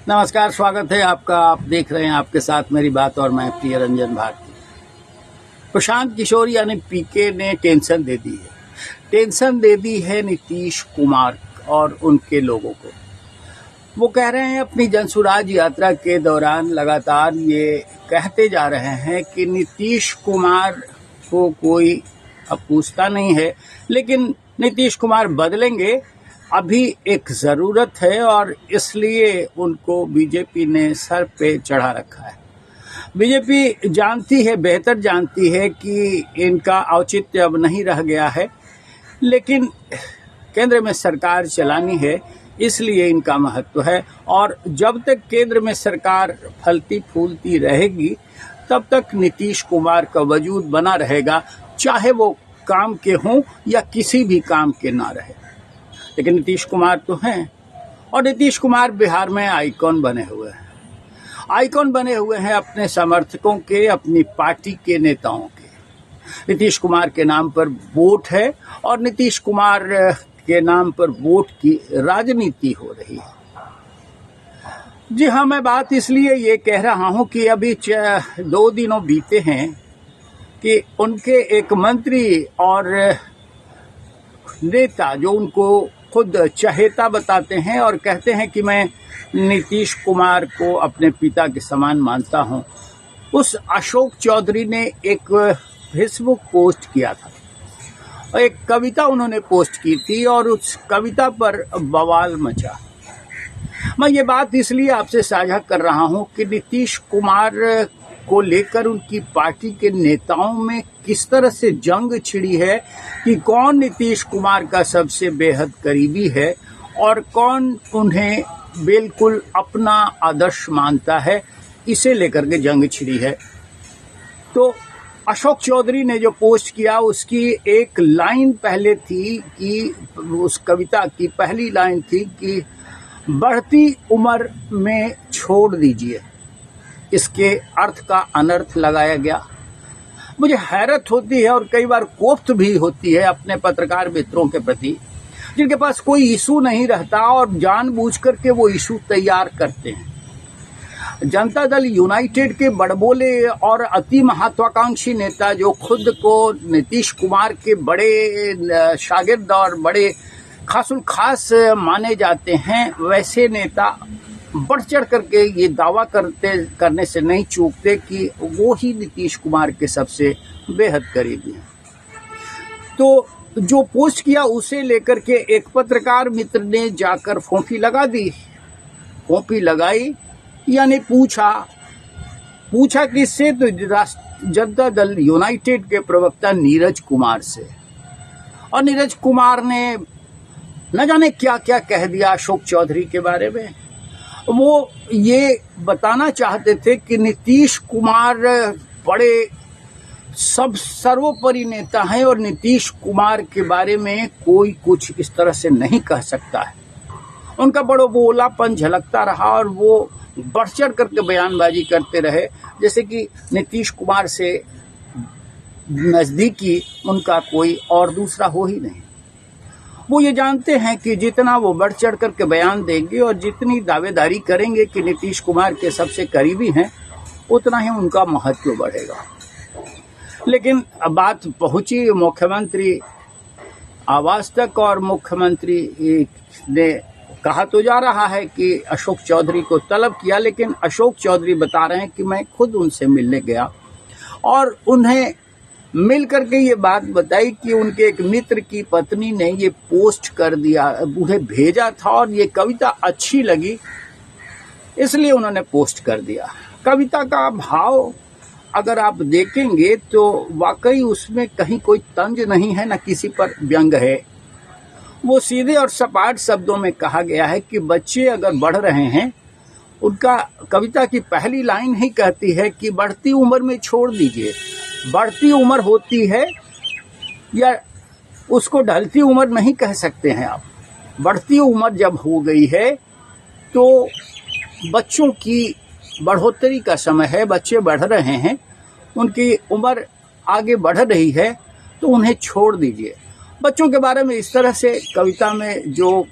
नमस्कार, स्वागत है आपका। आप देख रहे हैं आपके साथ मेरी बात और मैं प्रिय रंजन भारती। प्रशांत किशोर यानी पीके ने टेंशन दे दी है। टेंशन दे दी है नीतीश कुमार और उनके लोगों को। वो कह रहे हैं अपनी जनसुराज यात्रा के दौरान लगातार ये कहते जा रहे हैं कि नीतीश कुमार को कोई अब पूछता नहीं है, लेकिन नीतीश कुमार बदलेंगे, अभी एक ज़रूरत है और इसलिए उनको बीजेपी ने सर पे चढ़ा रखा है। बीजेपी जानती है, बेहतर जानती है कि इनका औचित्य अब नहीं रह गया है, लेकिन केंद्र में सरकार चलानी है, इसलिए इनका महत्व है। और जब तक केंद्र में सरकार फलती फूलती रहेगी तब तक नीतीश कुमार का वजूद बना रहेगा, चाहे वो काम के हों या किसी भी काम के ना रहे। लेकिन नीतीश कुमार तो हैं, और नीतीश कुमार बिहार में आइकॉन बने हुए हैं। आइकॉन बने हुए हैं अपने समर्थकों के, अपनी पार्टी के नेताओं के। नीतीश कुमार के नाम पर वोट है और नीतीश कुमार के नाम पर वोट की राजनीति हो रही है। जी हाँ, मैं बात इसलिए ये कह रहा हूँ कि अभी 2 दिनों बीते हैं कि उनके एक मंत्री और नेता जो उनको खुद चहेता बताते हैं और कहते हैं कि मैं नीतीश कुमार को अपने पिता के समान मानता हूं, उस अशोक चौधरी ने एक फेसबुक पोस्ट किया था और एक कविता उन्होंने पोस्ट की थी और उस कविता पर बवाल मचा। मैं ये बात इसलिए आपसे साझा कर रहा हूं कि नीतीश कुमार को लेकर उनकी पार्टी के नेताओं में किस तरह से जंग छिड़ी है कि कौन नीतीश कुमार का सबसे बेहद करीबी है और कौन उन्हें बिल्कुल अपना आदर्श मानता है। इसे लेकर के जंग छिड़ी है। तो अशोक चौधरी ने जो पोस्ट किया उसकी एक लाइन पहले थी कि उस कविता की पहली लाइन थी कि बढ़ती उम्र में छोड़ दीजिए। इसके अर्थ का अनर्थ लगाया गया। मुझे हैरत होती है और कई बार कोफ्त भी होती है अपने पत्रकार मित्रों के प्रति, जिनके पास कोई इशू नहीं रहता और जानबूझकर के वो इशू तैयार करते हैं। जनता दल यूनाइटेड के बड़बोले और अति महत्वाकांक्षी नेता जो खुद को नीतीश कुमार के बड़े शागिर्द और बड़े खासुल खास माने जाते हैं, वैसे नेता बढ़ चढ़ करके ये दावा करने से नहीं चूकते कि वो ही नीतीश कुमार के सबसे बेहद करीबी हैं। तो जो पोस्ट किया उसे लेकर के एक पत्रकार मित्र ने जाकर फोंफी लगा दी। फोंफी लगाई यानी पूछा किससे? तो जनता दल यूनाइटेड के प्रवक्ता नीरज कुमार से। और नीरज कुमार ने न जाने क्या क्या कह दिया अशोक चौधरी के बारे में। वो ये बताना चाहते थे कि नीतीश कुमार बड़े सर्वोपरि नेता हैं और नीतीश कुमार के बारे में कोई कुछ इस तरह से नहीं कह सकता है। उनका बड़ा बोलापन झलकता रहा और वो बढ़ चढ़ करके बयानबाजी करते रहे, जैसे कि नीतीश कुमार से नज़दीकी उनका कोई और दूसरा हो ही नहीं। वो ये जानते हैं कि जितना वो बढ़ चढ़ करके बयान देंगे और जितनी दावेदारी करेंगे कि नीतीश कुमार के सबसे करीबी हैं, उतना ही उनका महत्व बढ़ेगा। लेकिन अब बात पहुंची मुख्यमंत्री आवास तक और मुख्यमंत्री ने कहा तो जा रहा है कि अशोक चौधरी को तलब किया, लेकिन अशोक चौधरी बता रहे हैं कि मैं खुद उनसे मिलने गया और उन्हें मिल करके ये बात बताई कि उनके एक मित्र की पत्नी ने ये पोस्ट कर दिया, उन्हें भेजा था और ये कविता अच्छी लगी, इसलिए उन्होंने पोस्ट कर दिया। कविता का भाव अगर आप देखेंगे तो वाकई उसमें कहीं कोई तंज नहीं है, न किसी पर व्यंग है। वो सीधे और सपाट शब्दों में कहा गया है कि बच्चे अगर बढ़ रहे हैं, उनका कविता की पहली लाइन ही कहती है कि बढ़ती उम्र में छोड़ दीजिए। बढ़ती उम्र होती है या उसको ढलती उम्र नहीं कह सकते हैं आप। बढ़ती उम्र जब हो गई है तो बच्चों की बढ़ोतरी का समय है, बच्चे बढ़ रहे हैं, उनकी उम्र आगे बढ़ रही है, तो उन्हें छोड़ दीजिए। बच्चों के बारे में इस तरह से कविता में जो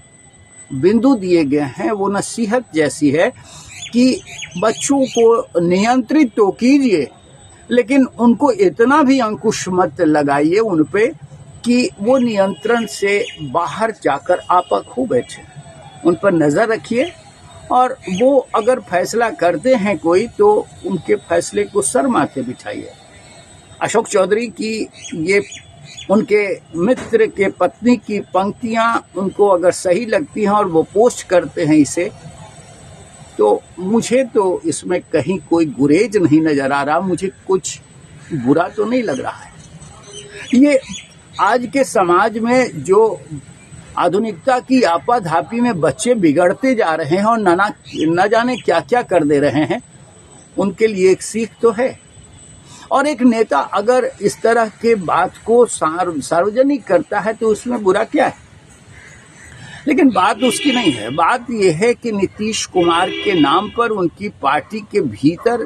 बिंदु दिए गए हैं वो नसीहत जैसी है कि बच्चों को नियंत्रित तो कीजिए, लेकिन उनको इतना भी अंकुश मत लगाइए उन पे कि वो नियंत्रण से बाहर जाकर आपा खो बैठे। उन पर नज़र रखिए और वो अगर फैसला करते हैं कोई तो उनके फैसले को सर माथे बिठाइए। अशोक चौधरी की ये उनके मित्र के पत्नी की पंक्तियां उनको अगर सही लगती हैं और वो पोस्ट करते हैं इसे, तो मुझे तो इसमें कहीं कोई गुरेज नहीं नजर आ रहा, मुझे कुछ बुरा तो नहीं लग रहा है। ये आज के समाज में जो आधुनिकता की आपाधापी में बच्चे बिगड़ते जा रहे हैं और न जाने क्या क्या कर दे रहे हैं, उनके लिए एक सीख तो है। और एक नेता अगर इस तरह के बात को सार्वजनिक करता है तो उसमें बुरा क्या है। लेकिन बात उसकी नहीं है, बात यह है कि नीतीश कुमार के नाम पर उनकी पार्टी के भीतर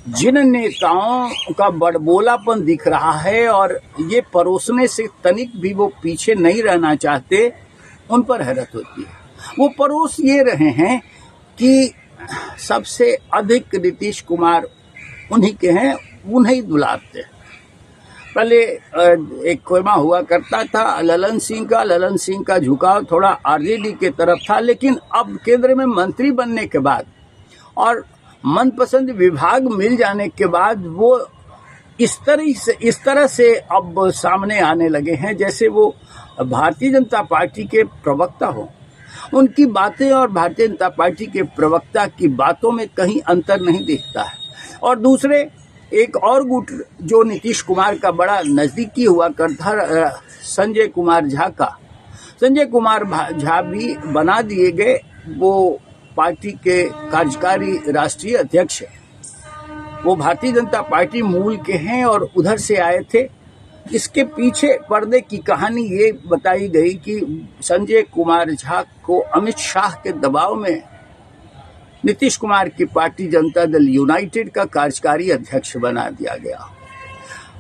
जिन नेताओं का बड़बोलापन दिख रहा है और ये परोसने से तनिक भी वो पीछे नहीं रहना चाहते, उन पर हैरत होती है। वो परोस ये रहे हैं कि सबसे अधिक नीतीश कुमार उन्हीं के हैं, उन्हें दुलारते हैं। पहले एक कोयमा हुआ करता था ललन सिंह का झुकाव थोड़ा आरजेडी के तरफ था, लेकिन अब केंद्र में मंत्री बनने के बाद और मनपसंद विभाग मिल जाने के बाद वो इस तरह से अब सामने आने लगे हैं जैसे वो भारतीय जनता पार्टी के प्रवक्ता हो। उनकी बातें और भारतीय जनता पार्टी के प्रवक्ता की बातों में कहीं अंतर नहीं दिखता है। और दूसरे एक और गुट जो नीतीश कुमार का बड़ा नजदीकी हुआ करता, संजय कुमार झा भी बना दिए गए, वो पार्टी के कार्यकारी राष्ट्रीय अध्यक्ष हैं। वो भारतीय जनता पार्टी मूल के हैं और उधर से आए थे। इसके पीछे पर्दे की कहानी ये बताई गई कि संजय कुमार झा को अमित शाह के दबाव में नीतीश कुमार की पार्टी जनता दल यूनाइटेड का कार्यकारी अध्यक्ष बना दिया गया।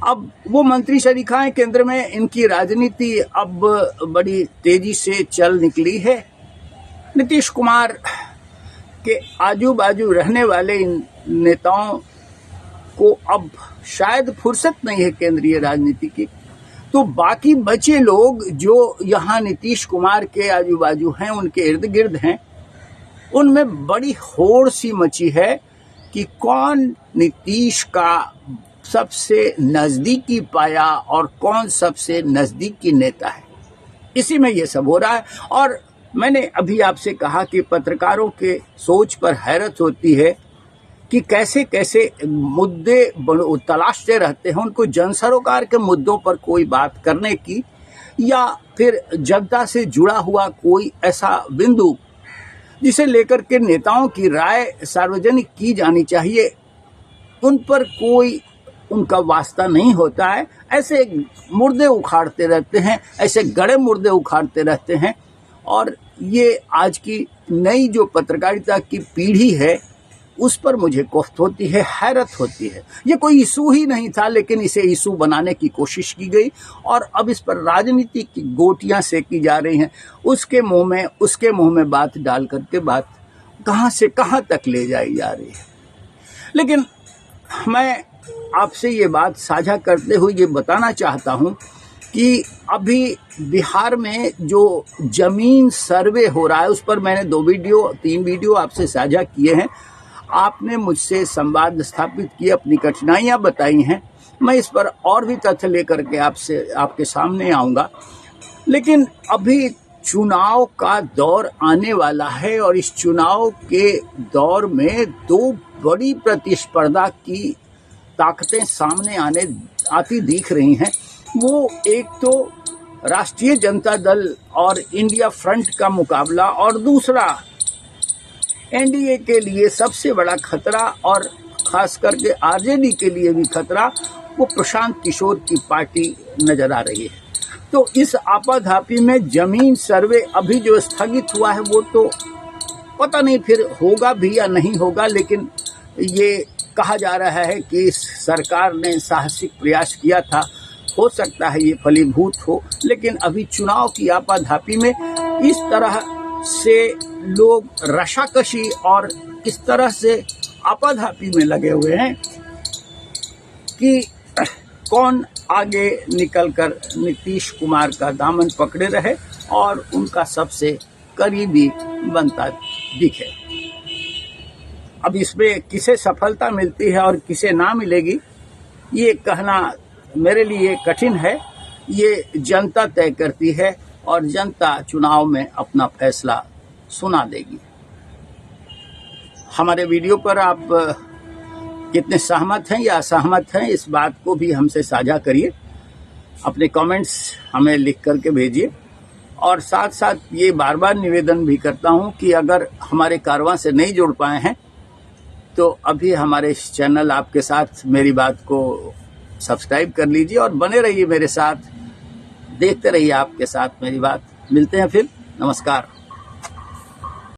अब वो मंत्री शरीकाएं केंद्र में, इनकी राजनीति अब बड़ी तेजी से चल निकली है। नीतीश कुमार के आजू बाजू रहने वाले इन नेताओं को अब शायद फुर्सत नहीं है केंद्रीय राजनीति की, तो बाकी बचे लोग जो यहाँ नीतीश कुमार के आजू बाजू हैं, उनके इर्द गिर्द हैं, उनमें बड़ी होड़ सी मची है कि कौन नीतीश का सबसे नजदीकी पाया और कौन सबसे नजदीकी नेता है। इसी में ये सब हो रहा है। और मैंने अभी आपसे कहा कि पत्रकारों के सोच पर हैरत होती है कि कैसे कैसे मुद्दे तलाशते रहते हैं, उनको जनसरोकार के मुद्दों पर कोई बात करने की या फिर जनता से जुड़ा हुआ कोई ऐसा बिंदु जिसे लेकर के नेताओं की राय सार्वजनिक की जानी चाहिए, उन पर कोई उनका वास्ता नहीं होता है। ऐसे मुर्दे उखाड़ते रहते हैं, ऐसे गड़े मुर्दे उखाड़ते रहते हैं। और ये आज की नई जो पत्रकारिता की पीढ़ी है उस पर मुझे कोफ्त होती है, हैरत होती है। ये कोई इशू ही नहीं था, लेकिन इसे इशू बनाने की कोशिश की गई और अब इस पर राजनीति की गोटियां सेकी जा रही हैं। उसके मुंह में बात डाल करके बात कहां से कहां तक ले जाई जा रही है। लेकिन मैं आपसे ये बात साझा करते हुए ये बताना चाहता हूं कि अभी बिहार में जो जमीन सर्वे हो रहा है उस पर मैंने 3 वीडियो आपसे साझा किए हैं। आपने मुझसे संवाद स्थापित किए, अपनी कठिनाइयां बताई हैं। मैं इस पर और भी तथ्य लेकर के आपके सामने आऊंगा। लेकिन अभी चुनाव का दौर आने वाला है और इस चुनाव के दौर में 2 बड़ी प्रतिस्पर्धा की ताकतें सामने आती दिख रही हैं। वो एक तो राष्ट्रीय जनता दल और इंडिया फ्रंट का मुकाबला और दूसरा एनडीए के लिए सबसे बड़ा खतरा और खास करके आरजेडी के लिए भी खतरा वो प्रशांत किशोर की पार्टी नजर आ रही है। तो इस आपाधापी में जमीन सर्वे अभी जो स्थगित हुआ है वो तो पता नहीं फिर होगा भी या नहीं होगा, लेकिन ये कहा जा रहा है कि सरकार ने साहसिक प्रयास किया था, हो सकता है ये फलीभूत हो। लेकिन अभी चुनाव की आपाधापी में इस तरह से लोग रशाकशी और इस तरह से आपाधापी में लगे हुए हैं कि कौन आगे निकलकर नीतीश कुमार का दामन पकड़े रहे और उनका सबसे करीबी बनता दिखे। अब इसमें किसे सफलता मिलती है और किसे ना मिलेगी, ये कहना मेरे लिए कठिन है। ये जनता तय करती है और जनता चुनाव में अपना फैसला सुना देगी। हमारे वीडियो पर आप कितने सहमत हैं या असहमत हैं, इस बात को भी हमसे साझा करिए। अपने कमेंट्स हमें लिख करके भेजिए। और साथ साथ ये बार बार निवेदन भी करता हूं कि अगर हमारे कारवां से नहीं जुड़ पाए हैं तो अभी हमारे इस चैनल आपके साथ मेरी बात को सब्सक्राइब कर लीजिए और बने रहिए मेरे साथ, देखते रहिए आपके साथ मेरी बात। मिलते हैं फिर, नमस्कार।